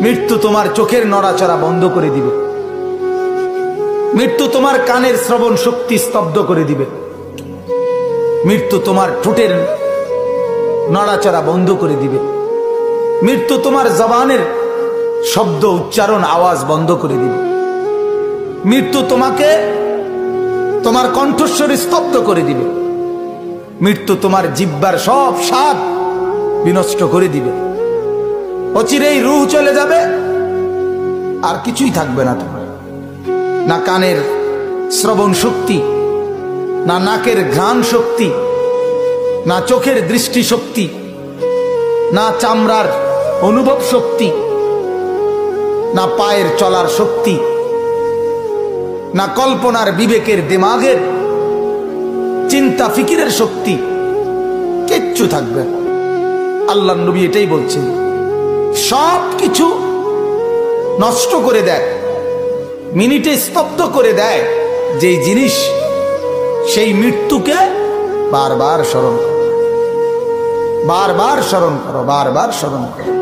মৃত্যু তোমার চোখের নড়াচড়া বন্ধ করে দিবে। মৃত্যু তোমার কানের শ্রবণ শক্তি স্তব্ধ করে দিবে। মৃত্যু তোমার ঠোঁটের নড়াচড়া বন্ধ করে দিবে। মৃত্যু তোমার জবানের শব্দ উচ্চারণ আওয়াজ বন্ধ করে দিবে। মৃত্যু তোমাকে তোমার কণ্ঠস্বর স্তব্ধ করে দিবে। মৃত্যু তোমার জিহ্বার সব স্বাদ বিনষ্ট করে দিবে। অচিরেই রূহ চলে যাবে, আর কিছুই থাকবে না তোমার। না কানের শ্রবণ শক্তি, না নাকের ঘ্রাণ শক্তি, না চোখের দৃষ্টি শক্তি, না চামড়ার অনুভব শক্তি, না পায়ের চলার শক্তি, না কল্পনার বিবেকের দিমাগের চিন্তা ফিকিরের শক্তি, কিচ্ছু থাকবে না। আল্লাহর নবী এটাই বলছেন, সব কিছু নষ্ট করে দেয়, মিনিটে স্তব্ধ করে দেয় যেই জিনিস, সেই মৃত্যুকে বারবার স্মরণ করো, বারবার স্মরণ করো, বারবার স্মরণ করো।